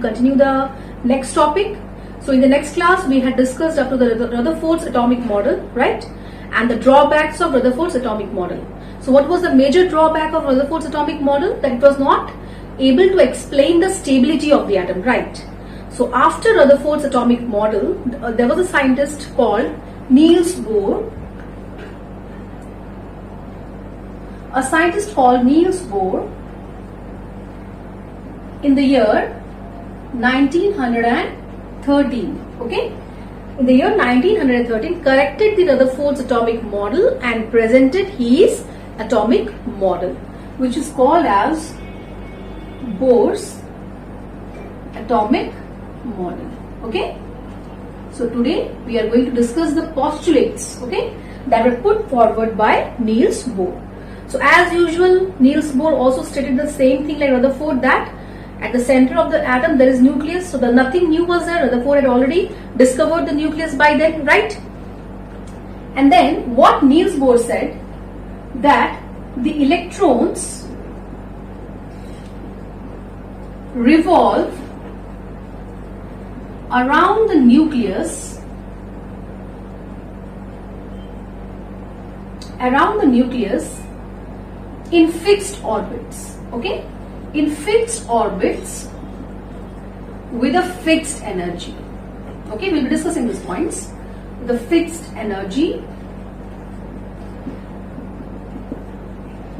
continue the next topic. So in the next class, we had discussed up to the Rutherford's atomic model, right? And the drawbacks of Rutherford's atomic model. So what was the major drawback of Rutherford's atomic model? That it was not able to explain the stability of the atom, right? So after Rutherford's atomic model, there was a scientist called Niels Bohr. A scientist called Niels Bohr in the year 1913, okay? In the year 1913, corrected the Rutherford's atomic model and presented his atomic model, which is called as Bohr's atomic model, okay? So today we are going to discuss the postulates, okay, that were put forward by Niels Bohr. So as usual, Niels Bohr also stated the same thing like Rutherford, that at the center of the atom there is nucleus. So nothing new was there. Rutherford had already discovered the nucleus by then, right? And then what Niels Bohr said, that the electrons revolve around the nucleus in fixed orbits, okay? In fixed orbits with a fixed energy. Okay, we'll be discussing these points. The fixed energy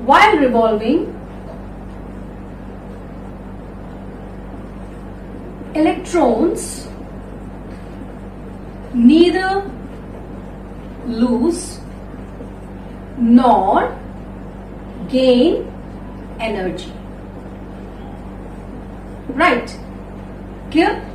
while revolving, electrons neither lose nor gain energy. Right? Clear?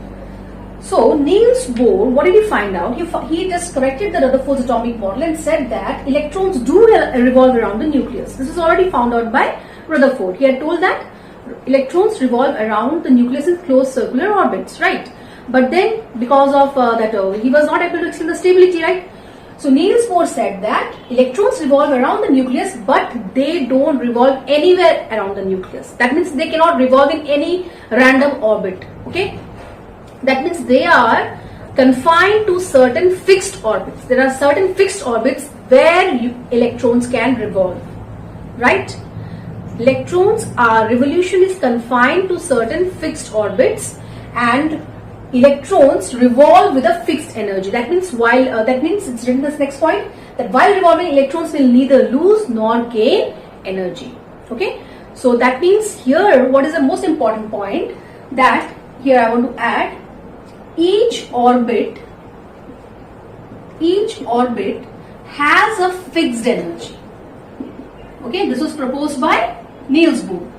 So Niels Bohr, what did he find out? He just corrected the Rutherford's atomic model and said that electrons do revolve around the nucleus. This is already found out by Rutherford. He had told that electrons revolve around the nucleus in closed circular orbits, right? But then because of he was not able to explain the stability, right? So Niels Bohr said that electrons revolve around the nucleus, but they don't revolve anywhere around the nucleus. That means they cannot revolve in any random orbit, okay? That means they are confined to certain fixed orbits. There are certain fixed orbits where electrons can revolve, right? Revolution is confined to certain fixed orbits, and electrons revolve with a fixed energy. That means it's written this next point, that while revolving, electrons will neither lose nor gain energy. Okay, so that means here what is the most important point, that here I want to add each orbit has a fixed energy. Okay, this was proposed by Niels Bohr.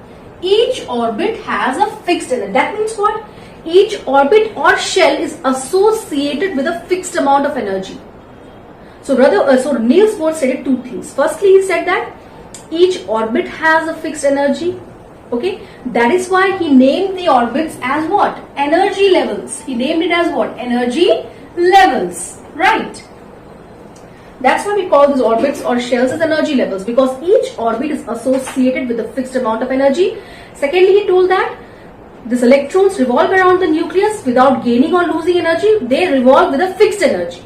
Each orbit has a fixed energy. That means what? Each orbit or shell is associated with a fixed amount of energy. So Niels Bohr stated two things. Firstly, he said that each orbit has a fixed energy. Okay, that is why he named the orbits as what? Energy levels. He named it as what? Energy levels, right? That's why we call these orbits or shells as energy levels, because each orbit is associated with a fixed amount of energy. Secondly, he told that these electrons revolve around the nucleus without gaining or losing energy. They revolve with a fixed energy.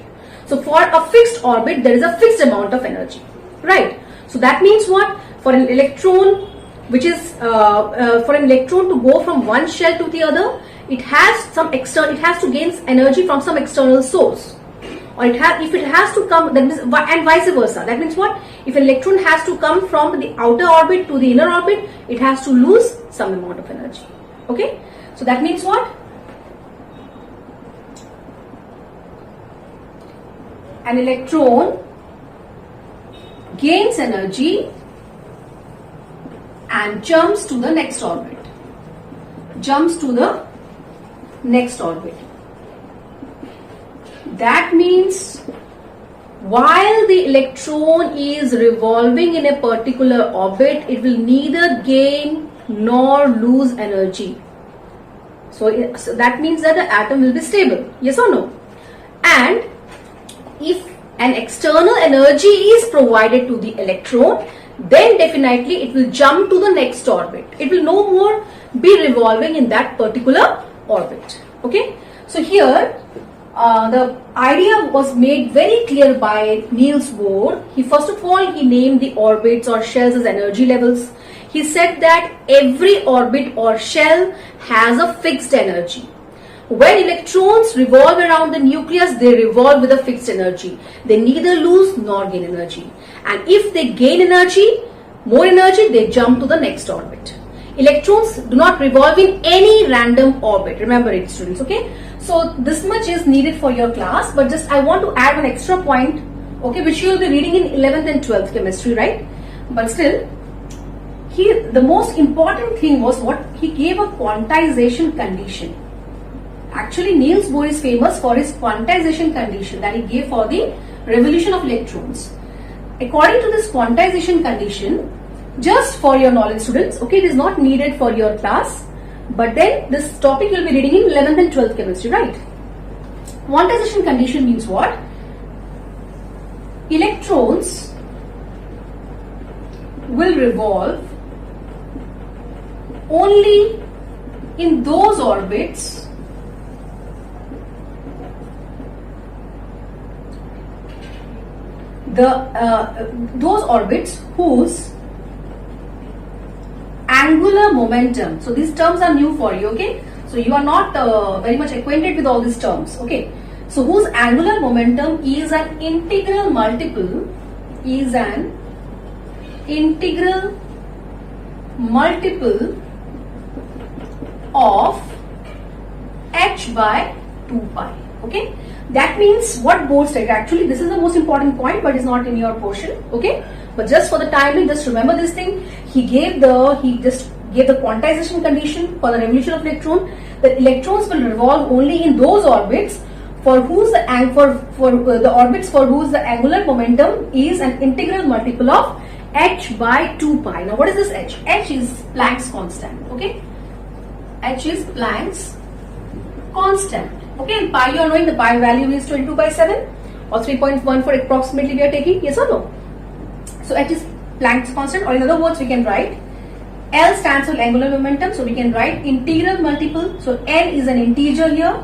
So for a fixed orbit, there is a fixed amount of energy, right? So that means what? For an electron, for an electron to go from one shell to the other, it has to gain energy from some external source. Or if it has to come, that means, and vice versa. That means what? If an electron has to come from the outer orbit to the inner orbit, it has to lose some amount of energy. Okay, so that means what? An electron gains energy and jumps to the next orbit. That means while the electron is revolving in a particular orbit, it will neither gain nor lose energy. So that means that the atom will be stable. Yes or no? And if an external energy is provided to the electron, then definitely it will jump to the next orbit. It will no more be revolving in that particular orbit. Okay, so here the idea was made very clear by Niels Bohr. He first of all he named the orbits or shells as energy levels. He said that every orbit or shell has a fixed energy. When electrons revolve around the nucleus, they revolve with a fixed energy. They neither lose nor gain energy. And if they gain energy, more energy, they jump to the next orbit. Electrons do not revolve in any random orbit. Remember it, students, okay? So this much is needed for your class, but just I want to add an extra point, okay, which you will be reading in 11th and 12th chemistry, right? But still, the most important thing was what he gave a quantization condition. Actually, Niels Bohr is famous for his quantization condition that he gave for the revolution of electrons. According to this quantization condition, just for your knowledge, students, okay, it is not needed for your class, but then this topic you will be reading in 11th and 12th chemistry, right? Quantization condition means what? Electrons will revolve only in those orbits those orbits whose angular momentum, so these terms are new for you, okay, so you are not very much acquainted with all these terms, okay, so whose angular momentum is an integral multiple of h by 2 pi, okay. That means what Bohr said, actually this is the most important point, but it's not in your portion, okay, but just for the timing, just remember this thing. He just gave the quantization condition for the revolution of electron, that electrons will revolve only in those orbits for whose the orbits for whose the angular momentum is an integral multiple of h by 2 pi. Now what is this h? H is Planck's constant, okay, h is Planck's constant. Okay, and pi you are knowing the pi value is 22 by 7 or 3.14 approximately we are taking, yes or no? So h is Planck's constant, or in other words we can write L stands for angular momentum, so we can write integral multiple, so n is an integer here,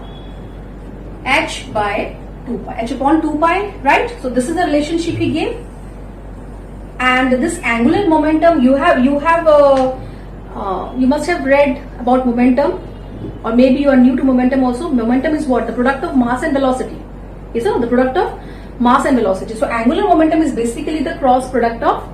h by 2 pi, h upon 2 pi, right? So this is the relationship he gave, and this angular momentum you must have read about momentum, or maybe you are new to momentum also. Momentum is what? The product of mass and velocity. Yes, so the product of mass and velocity. So angular momentum is basically the cross product of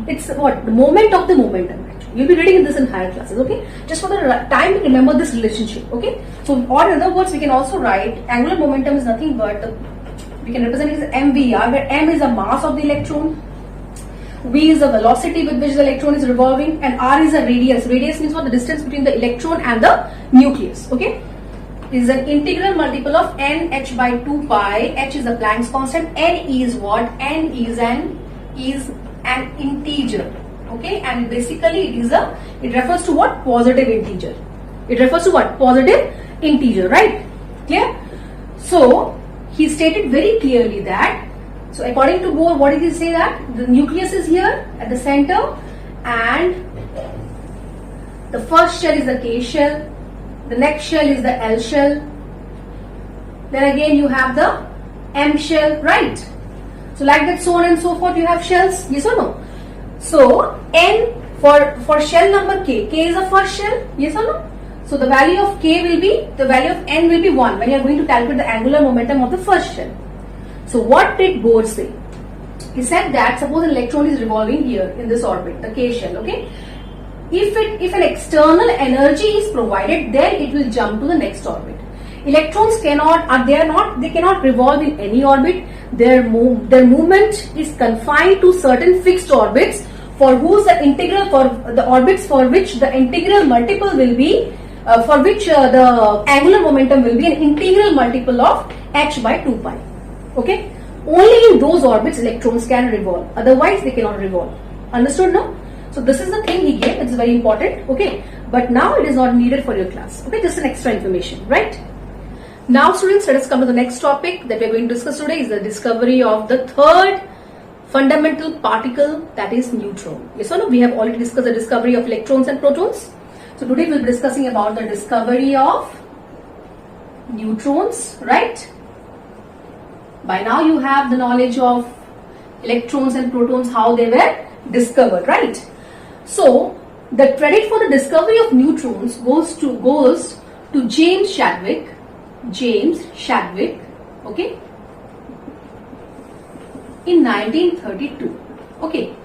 it's what? The moment of the momentum. You'll be reading this in higher classes, okay? Just for the time, remember this relationship, okay? So, or in other words, we can also write angular momentum is nothing but we can represent it as mvr, where m is the mass of the electron, v is the velocity with which the electron is revolving, and r is a radius. Radius means what? The distance between the electron and the nucleus, okay? Is an integral multiple of n h by 2 pi. H is the Planck's constant. N is what? N is an integer, okay? And basically it refers to what? Positive integer. It refers to what? Positive integer, right? Clear? So he stated very clearly that, so according to Bohr, what did he say? That the nucleus is here at the center, and the first shell is the K shell, the next shell is the L shell, then again you have the M shell, right? So like that, so on and so forth, you have shells, yes or no? So N for shell number K is the first shell, yes or no? So the value of K will be, the value of N will be 1 when you are going to calculate the angular momentum of the first shell. So what did Bohr say? He said that suppose an electron is revolving here in this orbit, the K shell, okay? If an external energy is provided, then it will jump to the next orbit. Electrons they cannot revolve in any orbit. Their movement is confined to certain fixed orbits for whose the integral, for the orbits for which the integral multiple will be, for which the angular momentum will be an integral multiple of h by 2 pi. Okay, only in those orbits electrons can revolve, otherwise they cannot revolve. Understood now? So this is the thing he gave, it's very important, okay, but now it is not needed for your class, okay, just an extra information, right? Now students, let us come to the next topic that we are going to discuss today, is the discovery of the third fundamental particle, that is neutron. Yes or no? We have already discussed the discovery of electrons and protons. So today we'll be discussing about the discovery of neutrons, right? By now you have the knowledge of electrons and protons, how they were discovered, right? So the credit for the discovery of neutrons goes to James Chadwick. James Chadwick, okay, in 1932. Okay,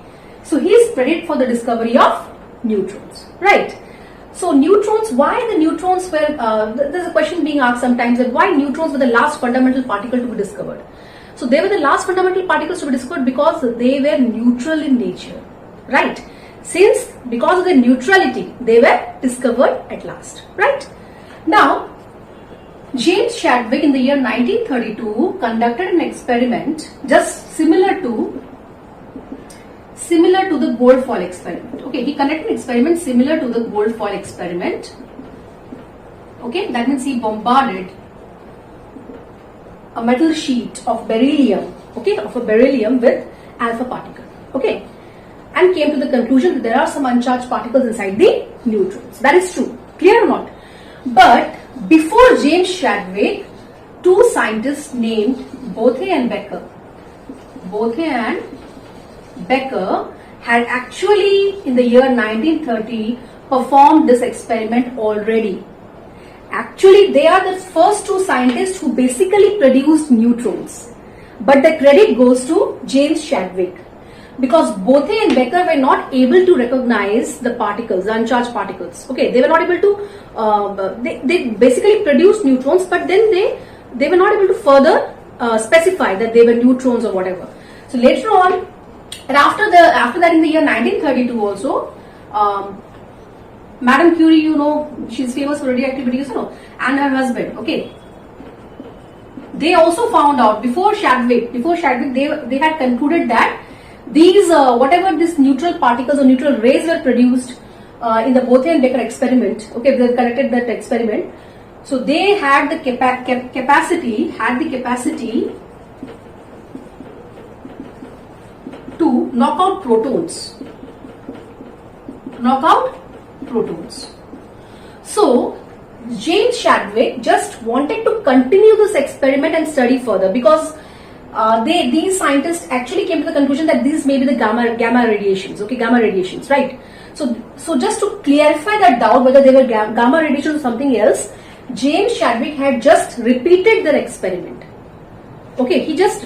so he is credited for the discovery of neutrons, right? So neutrons, why the neutrons were, there's a question being asked sometimes that why neutrons were the last fundamental particle to be discovered. So they were the last fundamental particles to be discovered because they were neutral in nature, right? Because of their neutrality, they were discovered at last, right? Now, James Chadwick in the year 1932 conducted an experiment just similar to the gold foil experiment. Okay, he conducted an experiment similar to the gold foil experiment. Okay, that means he bombarded a metal sheet of beryllium, okay, of a beryllium with alpha particle, okay, and came to the conclusion that there are some uncharged particles inside the neutrons. That is true, clear or not? But before James Chadwick, two scientists named Bothe and Becker had actually in the year 1930 performed this experiment already. Actually, they are the first two scientists who basically produced neutrons. But the credit goes to James Chadwick, because Bothe and Becker were not able to recognize the particles, the uncharged particles. Okay, they were not able to, they basically produced neutrons, but then they were not able to further specify that they were neutrons or whatever. So later on, and after that in the year 1932 also, Madame Curie, you know, she's famous for radioactivity, you know, and her husband, okay. They also found out before Chadwick, they had concluded that these, whatever these neutral particles or neutral rays were produced in the Bothe and Becker experiment, okay, they conducted that experiment. So they had the capacity to knock out protons. So James Chadwick just wanted to continue this experiment and study further, because these scientists actually came to the conclusion that these may be the gamma radiations, okay, gamma radiations, right? So just to clarify that doubt whether they were gamma radiations or something else, James Chadwick had just repeated their experiment. Okay, he just,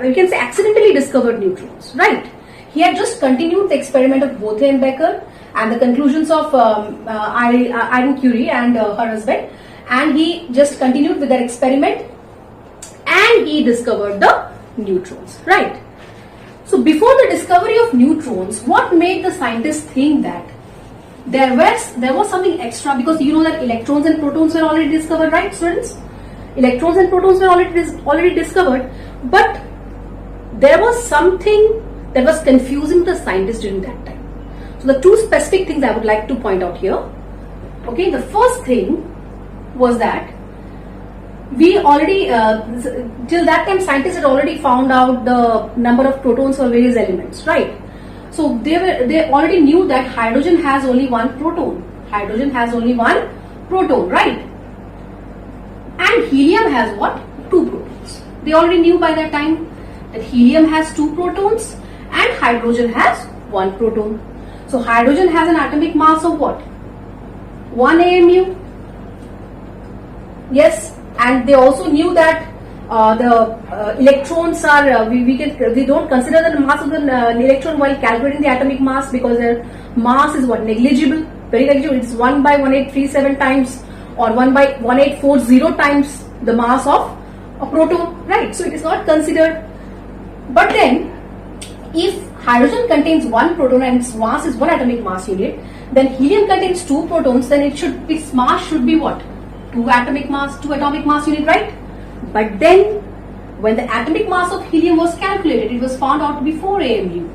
we can say, accidentally discovered neutrons, right? He had just continued the experiment of Bothe and Becker and the conclusions of Irene Curie and her husband, and he just continued with their experiment and he discovered the neutrons, right? So before the discovery of neutrons, what made the scientists think that there was something extra? Because you know that electrons and protons were already discovered, right, students? Electrons and protons were already discovered, but there was something that was confusing the scientists during that time. So the two specific things I would like to point out here. Okay, the first thing was that we already, till that time, scientists had already found out the number of protons for various elements, right? So they already knew that hydrogen has only one proton. Right? And helium has what? Two protons. They already knew by that time that helium has two protons and hydrogen has one proton. So hydrogen has an atomic mass of what? 1 AMU. Yes, and they also knew that the electrons are, we don't consider the mass of the electron while calculating the atomic mass, because their mass is what? Negligible, very negligible. It's 1 by 1837 times or 1 by 1840 times the mass of a proton, right? So it is not considered. But then, if hydrogen contains one proton and its mass is 1 atomic mass unit, then helium contains 2 protons, then its mass should be what? 2 atomic mass unit, right? But then, when the atomic mass of helium was calculated, it was found out to be 4 AMU.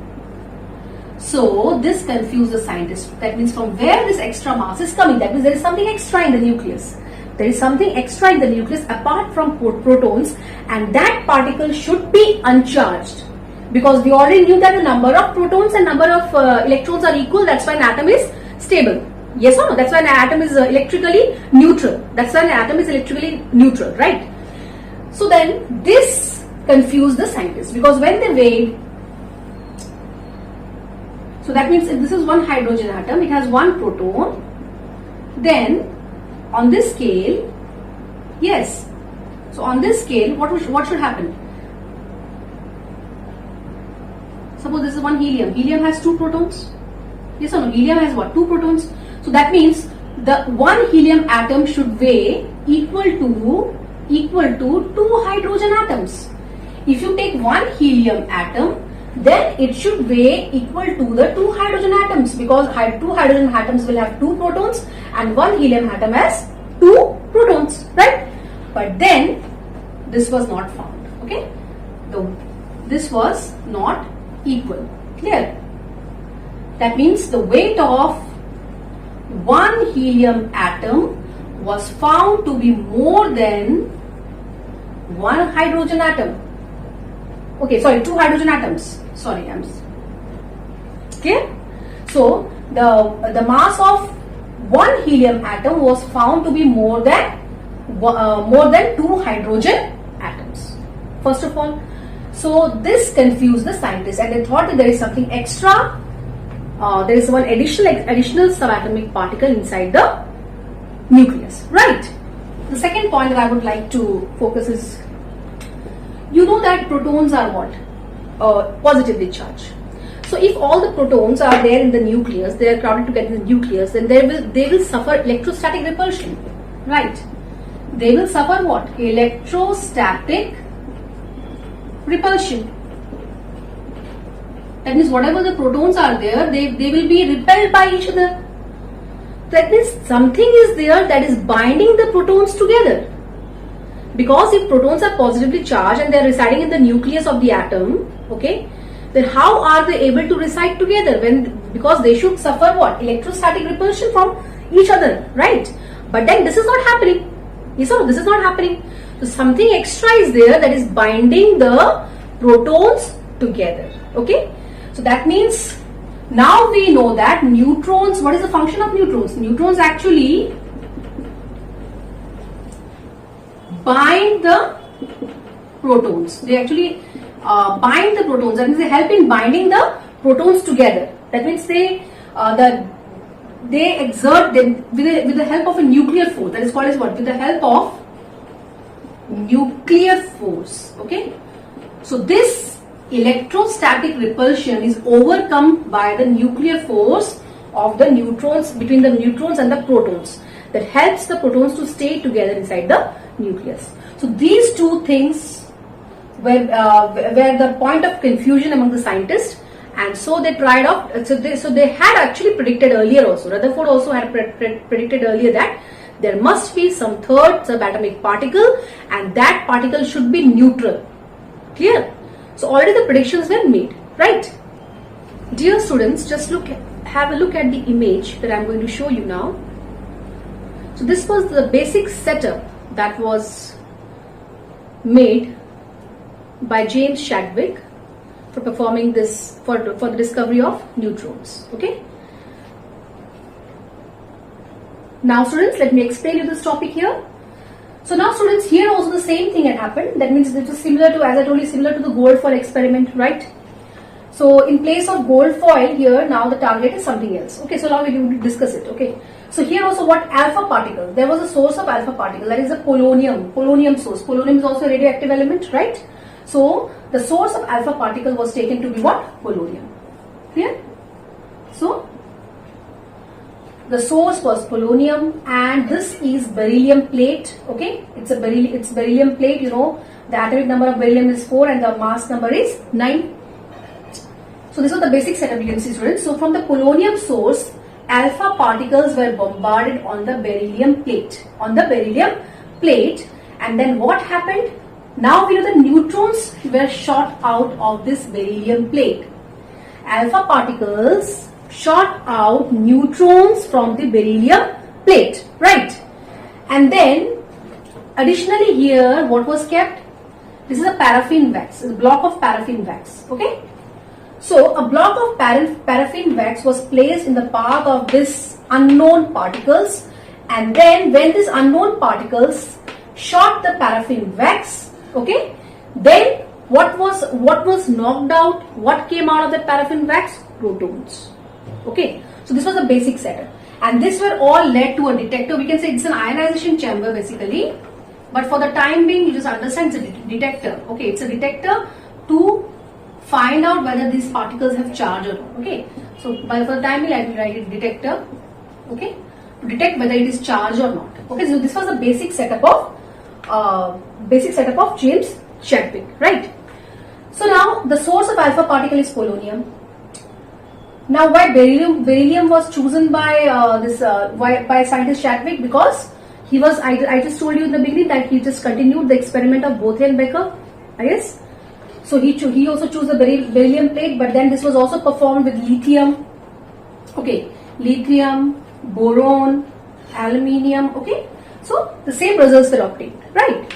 So this confused the scientists. That means from where this extra mass is coming. That means there is something extra in the nucleus. There is something extra in the nucleus apart from protons, and that particle should be uncharged. Because we already knew that the number of protons and number of electrons are equal. That's why an atom is stable. Yes or no? That's why an atom is electrically neutral. That's why an atom is electrically neutral, right? So then this confused the scientists, because when they weighed, so that means if this is one hydrogen atom, it has one proton, then on this scale, yes, so on this scale, what should happen? Suppose this is one helium. Helium has two protons. Yes or no? Helium has what? Two protons. So that means the one helium atom should weigh equal to two hydrogen atoms. If you take one helium atom, then it should weigh equal to the two hydrogen atoms, because two hydrogen atoms will have two protons and one helium atom has two protons, right? But then this was not found. Okay, this was not equal. Clear? That means the weight of one helium atom was found to be more than one hydrogen atom. Okay, sorry, two hydrogen atoms. Sorry, I'm clear. So the mass of one helium atom was found to be more than two hydrogen atoms. First of all, so this confused the scientists, and they thought that there is something extra. There is one additional subatomic particle inside the nucleus, right? The second point that I would like to focus is, you know that protons are what? Positively charged. So if all the protons are there in the nucleus, they are crowded together in the nucleus, then they will suffer electrostatic repulsion, right? They will suffer what? Electrostatic repulsion. That means whatever the protons are there, they will be repelled by each other. That means something is there that is binding the protons together. Because if protons are positively charged and they are residing in the nucleus of the atom, okay, then how are they able to reside together? Because they should suffer what? Electrostatic repulsion from each other, right? But then this is not happening. Yes or no? This is not happening. So something extra is there that is binding the protons together. Okay. So that means now we know that neutrons, what is the function of neutrons? Neutrons actually bind the protons. They actually bind the protons. That means they help in binding the protons together. That means they exert them with the help of a nuclear force. That is called as what? With the help of nuclear force. Okay. So this electrostatic repulsion is overcome by the nuclear force of the neutrons, between the neutrons and the protons, that helps the protons to stay together inside the nucleus. So these two things were the point of confusion among the scientists, and so they tried out. So they had actually predicted earlier also. Rutherford also had predicted earlier that there must be some third subatomic particle, and that particle should be neutral. Clear? So already the predictions were made, right? Dear students, just have a look at the image that I'm going to show you now. So this was the basic setup that was made by James Chadwick for performing this, for the discovery of neutrons. Okay. Now students, let me explain you this topic here. So now students, here also the same thing had happened. That means it is similar to, as I told you, similar to the gold foil experiment, right? So in place of gold foil here, now the target is something else. Okay, so now we will discuss it. Okay. So here also what alpha particle, there was a source of alpha particle, that is a polonium source. Polonium is also a radioactive element, right? So the source of alpha particle was taken to be what? Polonium. Clear? So the source was polonium, and this is beryllium plate. Okay, it's beryllium plate. You know, the atomic number of beryllium is 4 and the mass number is 9. So this was the basic setup, you can see, students. So from the polonium source, alpha particles were bombarded on the beryllium plate. And then what happened? Now we know the neutrons were shot out of this beryllium plate. Alpha particles shot out neutrons from the beryllium plate, right? And then additionally here, what was kept? This is a paraffin wax, a block of paraffin wax. Okay. So a block of paraffin wax was placed in the path of this unknown particles, and then when these unknown particles shot the paraffin wax, okay, then what was knocked out? What came out of the paraffin wax? Protons. Okay, so this was the basic setup, and this were all led to a detector. We can say it's an ionization chamber basically, but for the time being, you just understand it's a detector. Okay, it's a detector to find out whether these particles have charge or not. Okay, so for the time being, I will write it detector. Okay, to detect whether it is charged or not. Okay, so this was the basic setup of James Chadwick, right? So now the source of alpha particle is polonium. Now why beryllium was chosen by by scientist Chadwick? Because he was, I just told you in the beginning that he just continued the experiment of Bothe and Becker, I guess. So he also chose the beryllium plate, but then this was also performed with lithium. Okay, lithium, boron, aluminium. Okay, so the same results were obtained, right?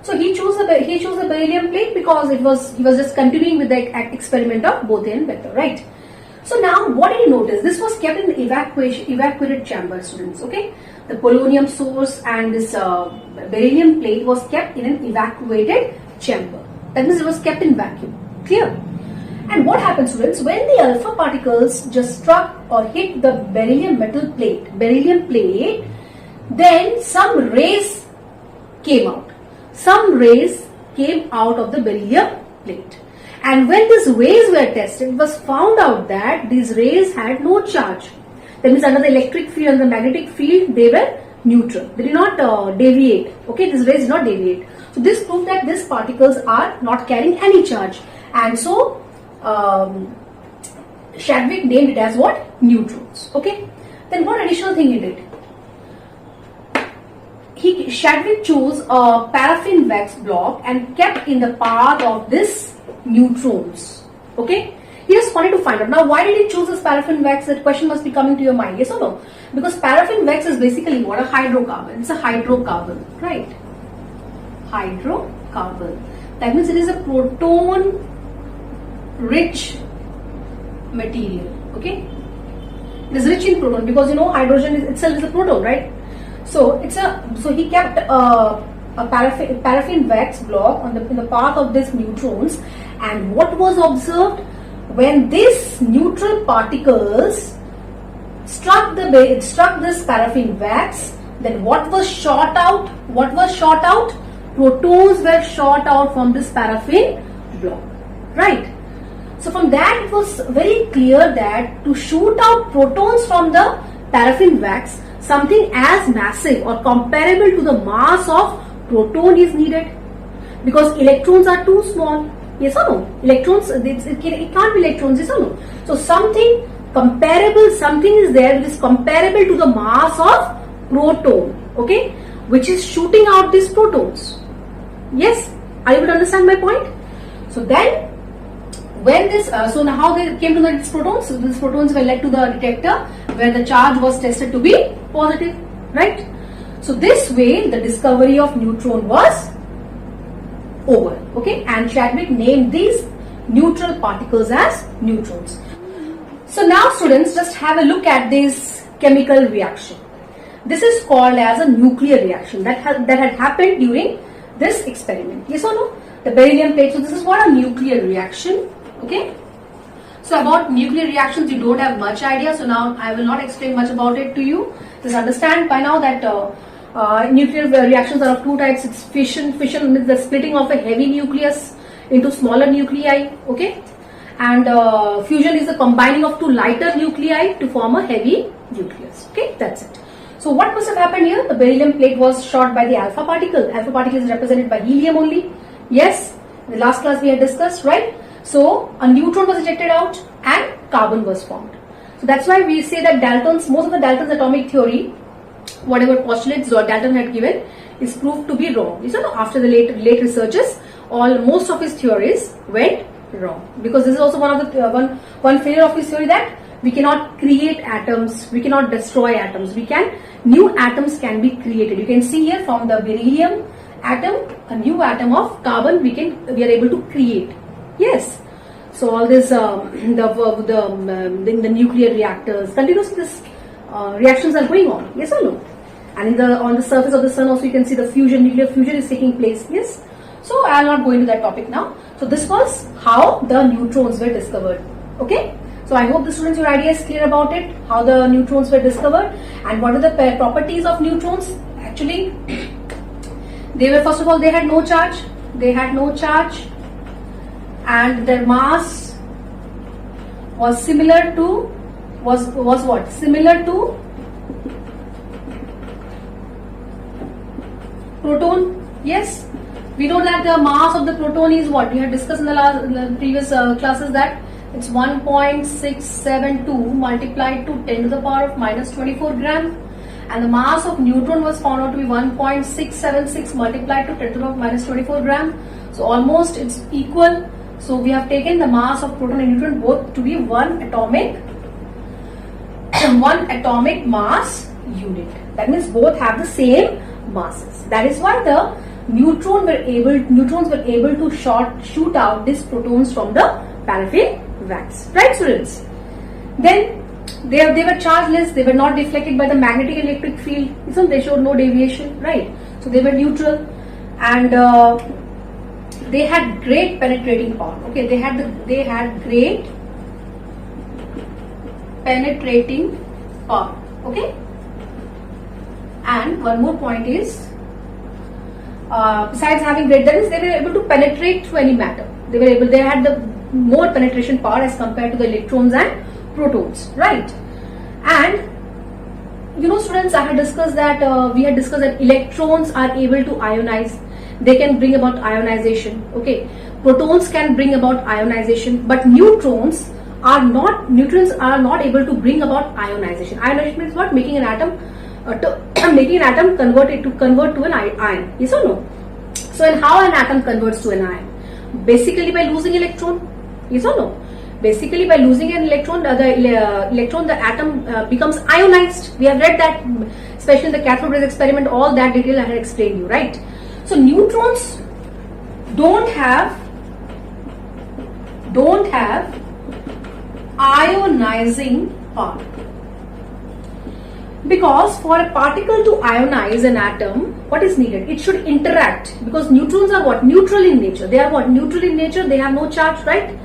So he chose the beryllium plate because he was just continuing with the experiment of Bothe and Becker, right? So now what did you notice? This was kept in evacuated chamber, students. Okay, the polonium source and this beryllium plate was kept in an evacuated chamber. That means it was kept in vacuum. Clear? And what happens, students, when the alpha particles just struck or hit the beryllium plate, then some rays came out. Some rays came out of the beryllium plate. And when these rays were tested, it was found out that these rays had no charge. That means under the electric field and the magnetic field, they were neutral. They did not deviate. Okay, these rays did not deviate. So this proved that these particles are not carrying any charge. And so Chadwick named it as what? Neutrons. Okay. Then what additional thing he did? Chadwick chose a paraffin wax block and kept in the path of this neutrons. Okay. He just wanted to find out. Now, why did he choose this paraffin wax? That question must be coming to your mind. Yes or no? Because paraffin wax is basically what? A hydrocarbon. It's a hydrocarbon, right? Hydrocarbon. That means it is a proton-rich material. Okay. It is rich in proton because you know hydrogen itself is a proton, right? So he kept a paraffin wax block in the path of these neutrons, and what was observed when these neutral particles struck this paraffin wax, then what was shot out? Protons were shot out from this paraffin block, right? So from that it was very clear that to shoot out protons from the paraffin wax, something as massive or comparable to the mass of proton is needed, because electrons are too small. Yes or no? Electrons, it can't be electrons. Yes or no? So something comparable, something is there which is comparable to the mass of proton, okay, which is shooting out these protons. Yes, are you able to understand my point? So then, when this, so now how they came to know these protons? So these protons were led to the detector where the charge was tested to be positive, right? So this way, the discovery of neutron was over, okay? And Chadwick named these neutral particles as neutrons. So now, students, just have a look at this chemical reaction. This is called as a nuclear reaction that had happened during this experiment. Yes or no? The beryllium plate. So this is what a nuclear reaction. Okay. So about nuclear reactions, you don't have much idea. So now I will not explain much about it to you. Just understand by now that nuclear reactions are of two types. It's fission. Fission means the splitting of a heavy nucleus into smaller nuclei. Okay. And fusion is the combining of two lighter nuclei to form a heavy nucleus. Okay. That's it. So what must have happened here? The beryllium plate was shot by the alpha particle. Alpha particle is represented by helium only. Yes. In the last class we had discussed, right? So a neutron was ejected out and carbon was formed. So that's why we say that most of the Dalton's atomic theory, whatever postulates Dalton had given, is proved to be wrong. So after the late researches, most of his theories went wrong, because this is also one of the one failure of his theory, that we cannot create atoms, we cannot destroy atoms. New atoms can be created. You can see here from the beryllium atom, a new atom of carbon we are able to create. Yes. So all this the nuclear reactors, continuously this reactions are going on. Yes or no? And on the surface of the sun also you can see the fusion, nuclear fusion is taking place. Yes. So I will not go into that topic now. So this was how the neutrons were discovered. Okay. So I hope the students, your idea is clear about it, how the neutrons were discovered and what are the properties of neutrons. Actually, they were, first of all, they had no charge. They had no charge and their mass was similar to, was what? Similar to proton. Yes. We know that the mass of the proton is what? We had discussed in the previous classes that it's 1.672 multiplied to 10 to the power of minus 24 gram. And the mass of neutron was found out to be 1.676 multiplied to 10 to the power of minus 24 gram. So almost it's equal. So we have taken the mass of proton and neutron both to be one atomic mass unit. That means both have the same masses. That is why the neutrons were able to shoot out these protons from the paraffin wax. Right, students? Then they were chargeless. They were not deflected by the magnetic and electric field. So they showed no deviation. Right. So they were neutral, and they had great penetrating power. Okay, they had great penetrating power. Okay. And one more point is, besides having great, that is, they were able to penetrate through any matter. They had the more penetration power as compared to the electrons and protons, right? And you know, students, we had discussed that electrons are able to ionize. They can bring about ionization. Okay, protons can bring about ionization, but neutrons are not able to bring about ionization. Ionization means what? Making an atom convert to an ion. Yes or no? So, and how an atom converts to an ion? Basically by losing electron. Yes or no? Basically by losing an electron, the atom becomes ionized. We have read that, especially in the cathode rays experiment. All that detail I had explained you, right? So neutrons don't have ionizing power. Because for a particle to ionize an atom, what is needed? It should interact, because neutrons are what? Neutral in nature. They are what? Neutral in nature. They have no charge, right?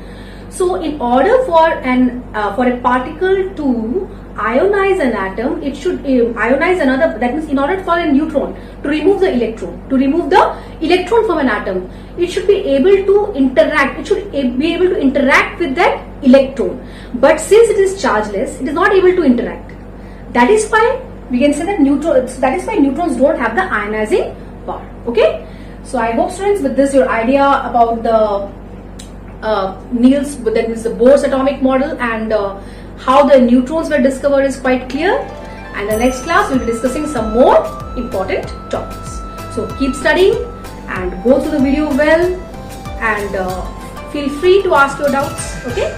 So in order for a particle to ionize an atom, it should ionize another. That means in order for a neutron to remove the electron from an atom, it should be able to interact. It should be able to interact with that electron. But since it is chargeless, it is not able to interact. That is why we can say that neutrons don't have the ionizing power. Okay. So I hope, students, with this your idea about the Niels, that is the Bohr's atomic model, and how the neutrons were discovered is quite clear. And the next class we will be discussing some more important topics. So keep studying and go through the video well, and feel free to ask your doubts. Okay.